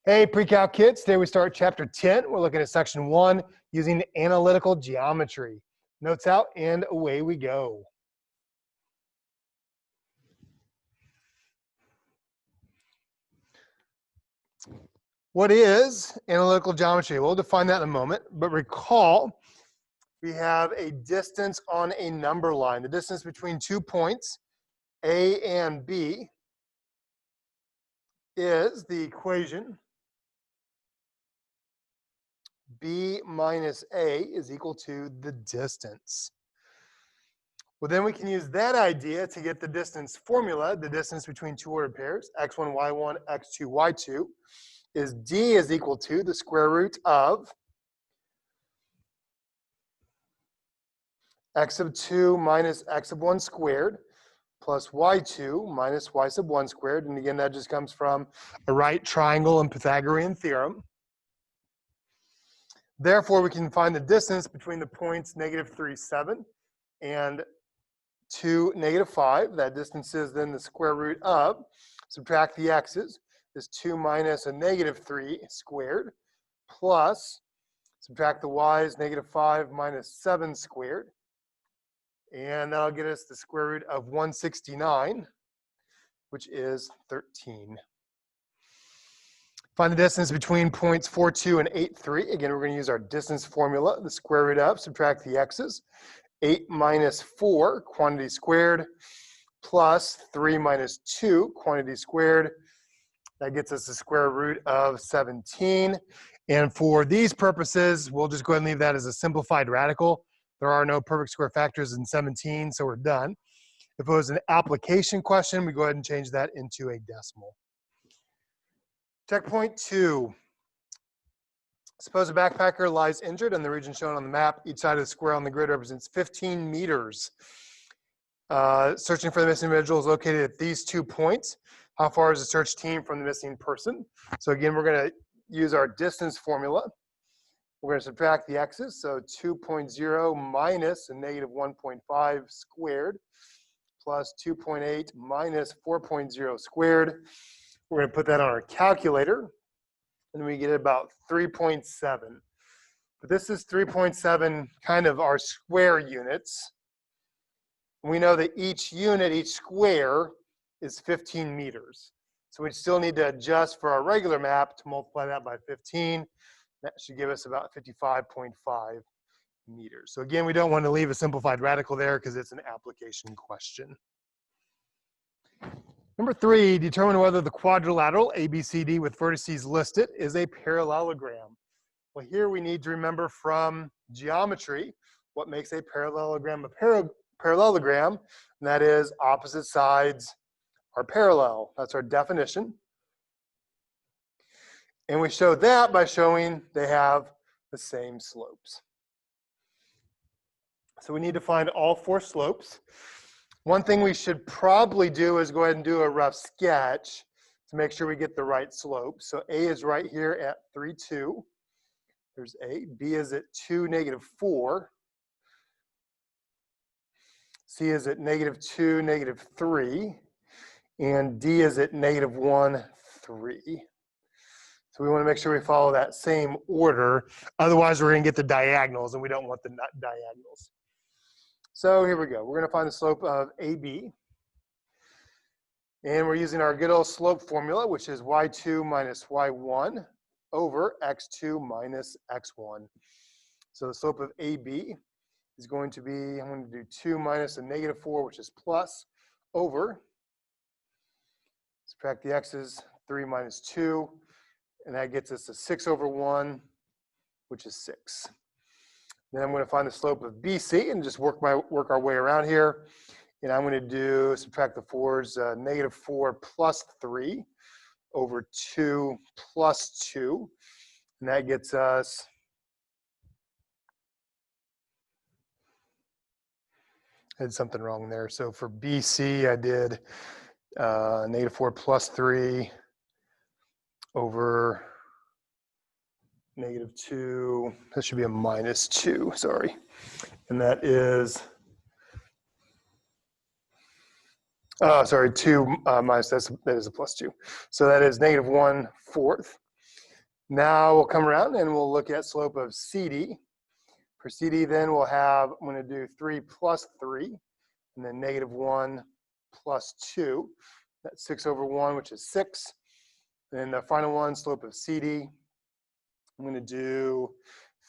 Hey, PreCalc kids, today we start chapter 10. We're looking at section 1 using analytical geometry. Notes out and away we go. What is analytical geometry? We'll define that in a moment, but recall we have a distance on a number line. The distance between 2 points, A and B, is the equation B minus A is equal to the distance. Well, then we can use that idea to get the distance formula, the distance between two ordered pairs, x1, y1, x2, y2, is D is equal to the square root of x sub 2 minus x sub 1 squared plus y2 minus y sub 1 squared. And again, that just comes from a right triangle and Pythagorean theorem. Therefore, we can find the distance between the points -3, 7 and 2, -5. That distance is then the square root of, subtract the x's, is 2 minus a -3 squared, plus, subtract the y's, -5 minus 7 squared. And that'll get us the square root of 169, which is 13. Find the distance between points 4, 2 and 8, 3. Again, we're going to use our distance formula, the square root of, subtract the x's. 8 minus 4, quantity squared, plus 3 minus 2, quantity squared. That gets us the square root of 17. And for these purposes, we'll just go ahead and leave that as a simplified radical. There are no perfect square factors in 17, so we're done. If it was an application question, we go ahead and change that into a decimal. Checkpoint 2. Suppose a backpacker lies injured in the region shown on the map. Each side of the square on the grid represents 15 meters. Searching for the missing individual is located at these 2 points. How far is the search team from the missing person? So again, we're going to use our distance formula. We're going to subtract the x's. So 2.0 minus a -1.5 squared plus 2.8 minus 4.0 squared. We're going to put that on our calculator. And we get about 3.7. But this is 3.7 kind of our square units. We know that each unit, each square, is 15 meters. So we still need to adjust for our regular map to multiply that by 15. That should give us about 55.5 meters. So again, we don't want to leave a simplified radical there because it's an application question. Number 3, determine whether the quadrilateral ABCD with vertices listed is a parallelogram. Well, here we need to remember from geometry what makes a parallelogram a parallelogram, and that is opposite sides are parallel. That's our definition. And we show that by showing they have the same slopes. So we need to find all 4 slopes. One thing we should probably do is go ahead and do a rough sketch to make sure we get the right slope. So A is right here at 3, 2. There's A. B is at 2, -4. C is at -2, -3. And D is at -1, 3. So we want to make sure we follow that same order. Otherwise, we're going to get the diagonals, and we don't want the diagonals. So here we go. We're going to find the slope of AB. And we're using our good old slope formula, which is y2 minus y1 over x2 minus x1. So the slope of AB is going to be, I'm going to do 2 minus a -4, which is plus, over, subtract the x's, 3 minus 2, and that gets us to 6 over 1, which is 6. Then I'm going to find the slope of BC and just work our way around here. And I'm going to do, subtract the 4's, -4 plus 3 over 2 plus 2. And that gets us, I did something wrong there. So for BC, I did -4 plus 3 over -2, that should be a -2, sorry. And that is, sorry, 2 minus, that is a plus 2. So that is -1/4. Now we'll come around and we'll look at slope of CD. For CD, then we'll have, I'm going to do 3 plus 3, and then -1 plus 2. That's 6 over 1, which is 6. And then the final one, slope of CD, I'm going to do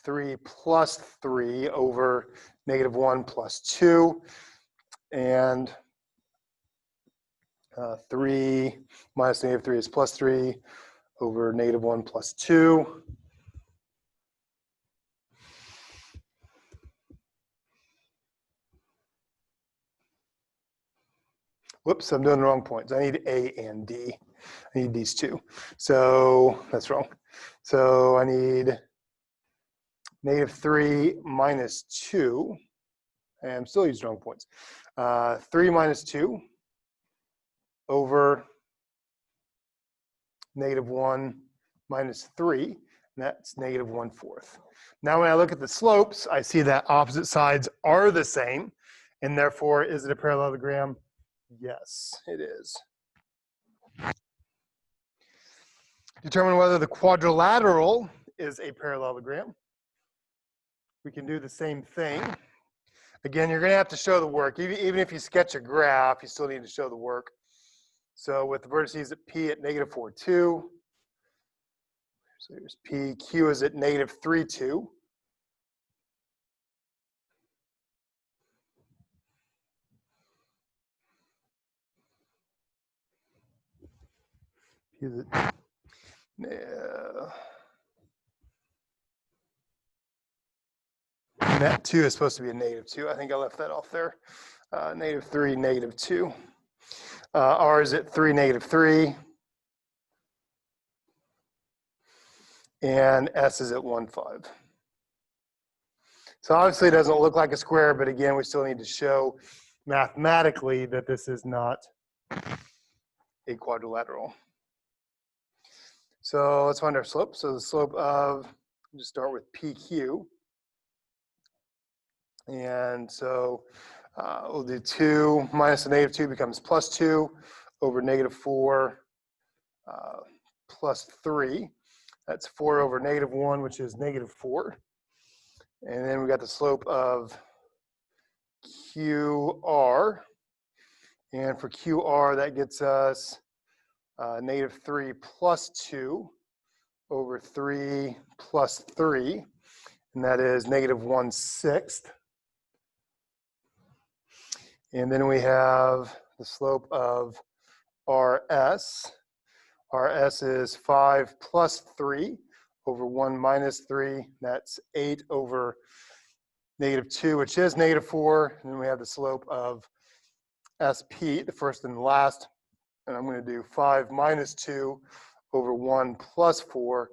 3 plus 3 over -1 plus 2. And 3 minus -3 is plus 3 over -1 plus 2. Whoops, I'm doing the wrong points. I need A and D. I need these two. So that's wrong. So I need -3 minus 2. And I'm still using wrong points. 3 minus 2 over -1 minus 3. And that's -1/4. Now when I look at the slopes, I see that opposite sides are the same. And therefore, is it a parallelogram? Yes, it is. Determine whether the quadrilateral is a parallelogram. We can do the same thing. Again, you're going to have to show the work. Even if you sketch a graph, you still need to show the work. So with the vertices at P at -4, 2. So here's P. Q is at -3, 2. P is at net 2 is supposed to be a -2. I think I left that off there. -3, -2. R is at 3, -3. And S is at 1, 5. So obviously it doesn't look like a square, but again, we still need to show mathematically that this is not a quadrilateral. So let's find our slope. So the slope of, just start with PQ. And so we'll do 2 minus the -2 becomes plus 2 over -4 plus 3. That's 4 over -1, which is -4. And then we got the slope of QR. And for QR, that gets us -3 plus 2 over 3 plus 3. And that is -1/6. And then we have the slope of RS. RS is 5 plus 3 over 1 minus 3. That's 8 over -2, which is -4. And then we have the slope of SP, the first and the last. And I'm going to do 5 minus 2 over 1 plus 4.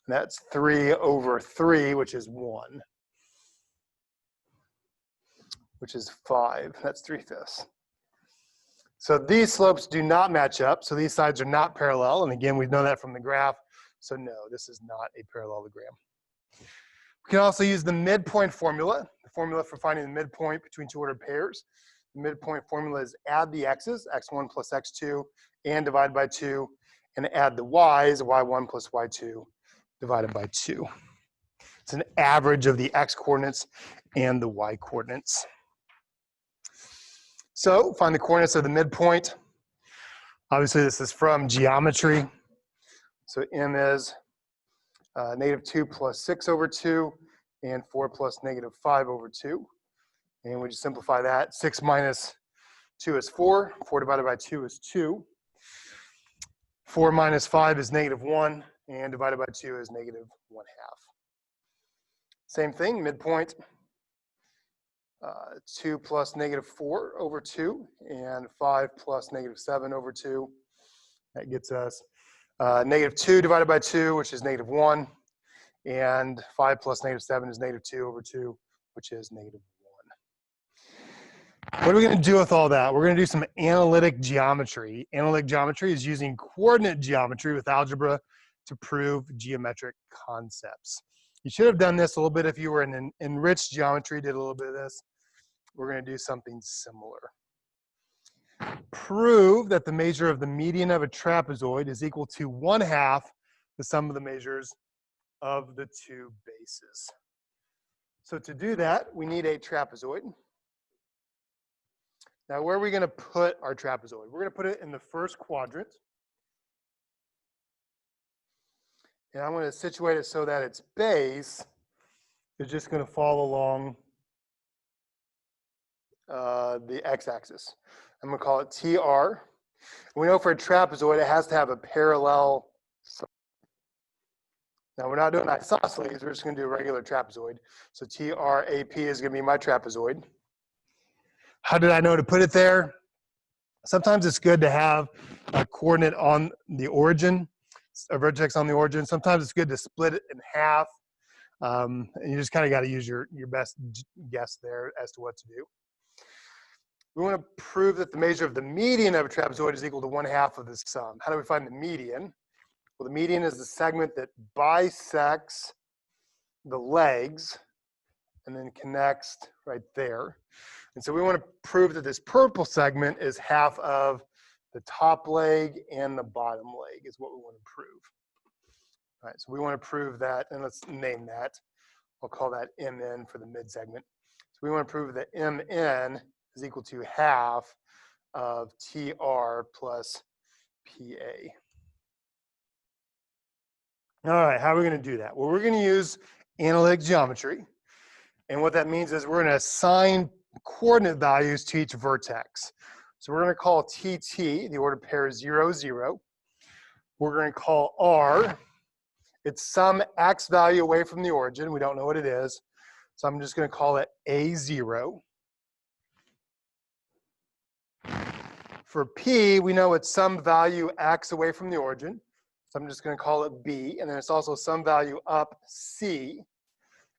And that's 3 over 3, which is 1, which is 5. That's 3/5. So these slopes do not match up. So these sides are not parallel. And again, we know that from the graph. So no, this is not a parallelogram. We can also use the midpoint formula, the formula for finding the midpoint between two ordered pairs. The midpoint formula is add the x's, x1 plus x2, and divide by 2, and add the y's, y1 plus y2, divided by 2. It's an average of the x coordinates and the y coordinates. So find the coordinates of the midpoint. Obviously, this is from geometry. So m is -2 plus 6 over 2, and 4 plus -5 over 2. And we just simplify that. 6 minus 2 is 4. 4 divided by 2 is 2. 4 minus 5 is -1, and divided by 2 is -1/2. Same thing, midpoint. 2 plus -4 over 2, and 5 plus -7 over 2. That gets us -2 divided by 2, which is -1, and 5 plus -7 is -2 over 2, which is -1. What are we going to do with all that? We're going to do some analytic geometry. Analytic geometry is using coordinate geometry with algebra to prove geometric concepts. You should have done this a little bit if you were in enriched geometry, did a little bit of this. We're going to do something similar. Prove that the measure of the median of a trapezoid is equal to 1/2 the sum of the measures of the two bases. So to do that, we need a trapezoid. Now, where are we going to put our trapezoid? We're going to put it in the first quadrant. And I'm going to situate it so that its base is just going to fall along the x-axis. I'm going to call it TR. We know for a trapezoid, it has to have a parallel side. Now, we're not doing isosceles. We're just going to do a regular trapezoid. So TRAP is going to be my trapezoid. How did I know to put it there? Sometimes it's good to have a coordinate on the origin, a vertex on the origin. Sometimes it's good to split it in half. And you just kind of got to use your best guess there as to what to do. We want to prove that the measure of the median of a trapezoid is equal to 1/2 of the sum. How do we find the median? Well, the median is the segment that bisects the legs and then connects right there. And so we want to prove that this purple segment is half of the top leg and the bottom leg is what we want to prove. All right, so we want to prove that, and let's name that. I'll call that MN for the mid segment. So we want to prove that MN is equal to half of TR plus PA. All right, how are we going to do that? Well, we're going to use analytic geometry. And what that means is we're going to assign coordinate values to each vertex. So we're going to call TT, the ordered pair is 0, 0. We're going to call R, it's some x value away from the origin. We don't know what it is. So I'm just going to call it A0. For P, we know it's some value x away from the origin. So I'm just going to call it B. And then it's also some value up C.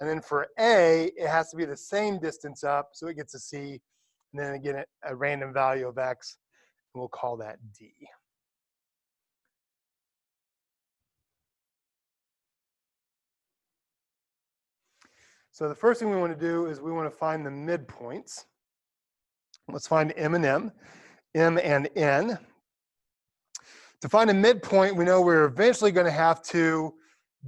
And then for A, it has to be the same distance up, so it gets a C. And then again, a random value of x, and we'll call that D. So the first thing we want to do is we want to find the midpoints. Let's find M and M and N. To find a midpoint, we know we're eventually going to have to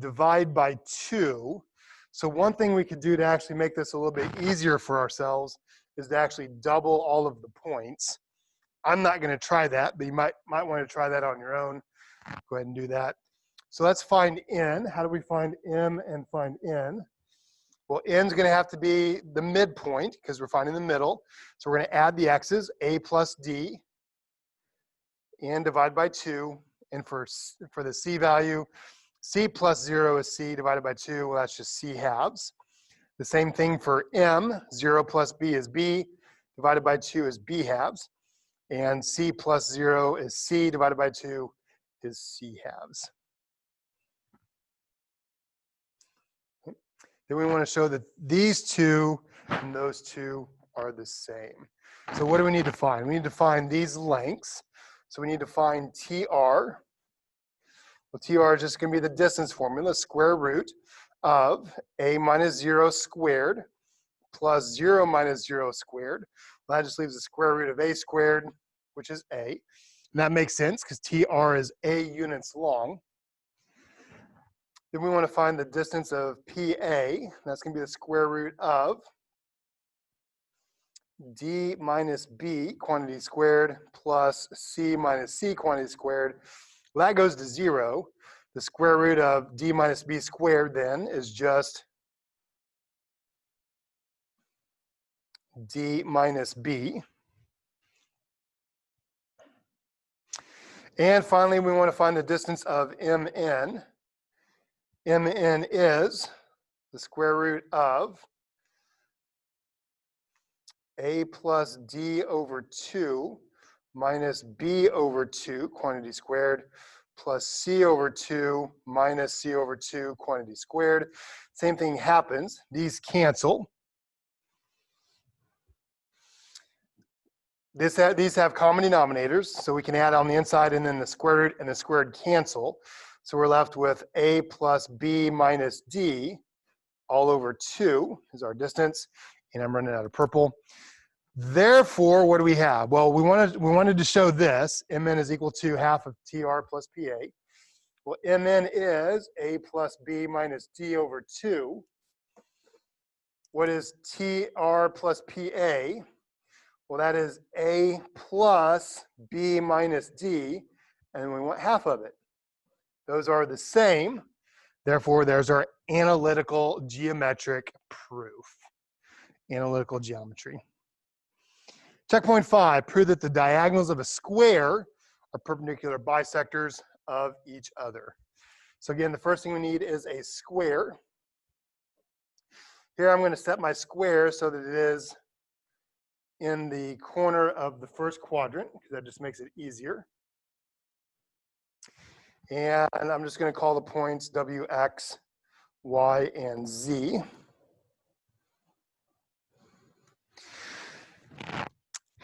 divide by 2. So one thing we could do to actually make this a little bit easier for ourselves is to actually double all of the points. I'm not going to try that, but you might want to try that on your own. Go ahead and do that. So let's find N. How do we find M and find N? Well, N's going to have to be the midpoint because we're finding the middle. So we're going to add the x's, A plus D, and divide by 2. And for the C value, C plus 0 is C divided by 2. Well, that's just C halves. The same thing for M. 0 plus B is B divided by 2 is B halves. And C plus 0 is C divided by 2 is C halves. Then we want to show that these two and those two are the same. So what do we need to find? We need to find these lengths. So we need to find TR. Well, TR is just going to be the distance formula, square root of A minus 0 squared plus 0 minus 0 squared. Well, that just leaves the square root of A squared, which is A. And that makes sense because TR is A units long. Then we want to find the distance of PA. That's going to be the square root of D minus B quantity squared plus C minus C quantity squared. Well, that goes to 0. The square root of D minus B squared then is just D minus B. And finally, we want to find the distance of MN. MN is the square root of A plus D over 2 minus B over 2 quantity squared plus C over 2 minus C over 2 quantity squared. Same thing happens. These cancel. These have common denominators, so we can add on the inside and then the square root and the squared cancel. So we're left with A plus B minus D all over 2 is our distance, and I'm running out of purple. Therefore, what do we have? Well, we wanted to show this, Mn is equal to half of TR plus PA. Well, Mn is A plus B minus D over 2. What is TR plus PA? Well, that is A plus B minus D, and we want half of it. Those are the same. Therefore, there's our analytical geometric proof. Analytical geometry. Checkpoint 5, prove that the diagonals of a square are perpendicular bisectors of each other. So again, the first thing we need is a square. Here I'm going to set my square so that it is in the corner of the first quadrant, because that just makes it easier. And I'm just going to call the points W, X, Y, and Z.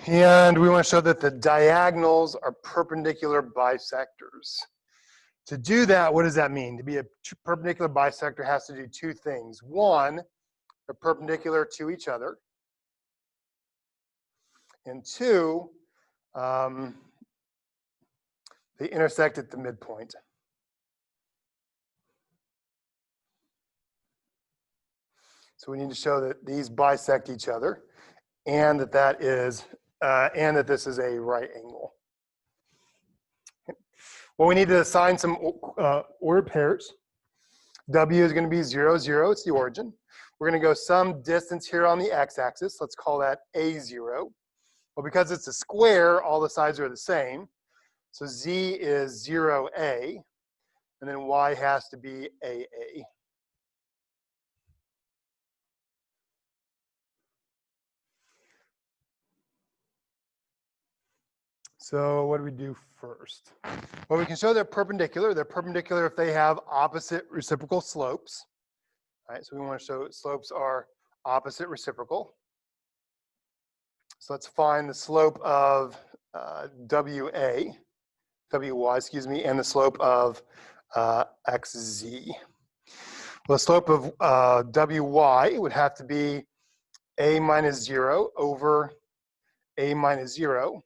And we want to show that the diagonals are perpendicular bisectors. To do that, what does that mean? To be a perpendicular bisector has to do two things. One, they're perpendicular to each other. And two, they intersect at the midpoint. So we need to show that these bisect each other, and that this is a right angle. Well, we need to assign some ordered pairs. W is going to be 0, 0. It's the origin. We're going to go some distance here on the x-axis. Let's call that A0. Well, because it's a square, all the sides are the same. So Z is 0A, and then Y has to be AA. So what do we do first? Well, we can show they're perpendicular. They're perpendicular if they have opposite reciprocal slopes. All right, so we want to show slopes are opposite reciprocal. So let's find the slope of WY, and the slope of XZ. Well, the slope of WY would have to be A minus 0 over A minus 0.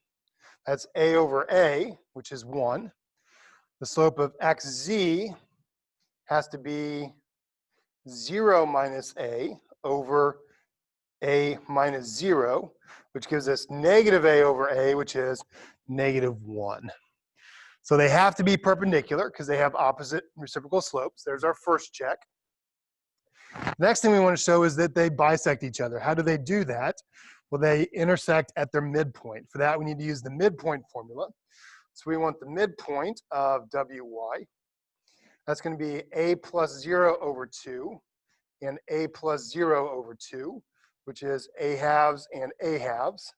That's A over A, which is 1. The slope of XZ has to be 0 minus A over A minus 0, which gives us negative A over A, which is negative 1. So they have to be perpendicular because they have opposite reciprocal slopes. There's our first check. Next thing we want to show is that they bisect each other. How do they do that? Well, they intersect at their midpoint. For that, we need to use the midpoint formula. So we want the midpoint of WY. That's going to be A plus 0 over 2 and A plus 0 over 2, which is A halves and A halves.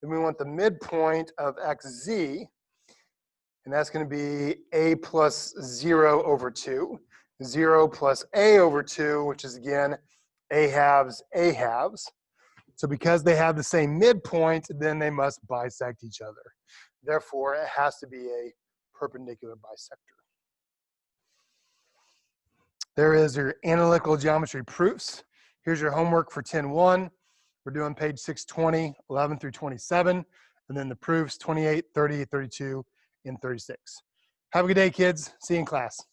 Then we want the midpoint of XZ, and that's going to be A plus 0 over 2, 0 plus A over 2, which is again A halves, A halves. So because they have the same midpoint, then they must bisect each other. Therefore, it has to be a perpendicular bisector. There is your analytical geometry proofs. Here's your homework for 10-1. We're doing page 620, 11 through 27, and then the proofs 28, 30, 32, and 36. Have a good day, kids. See you in class.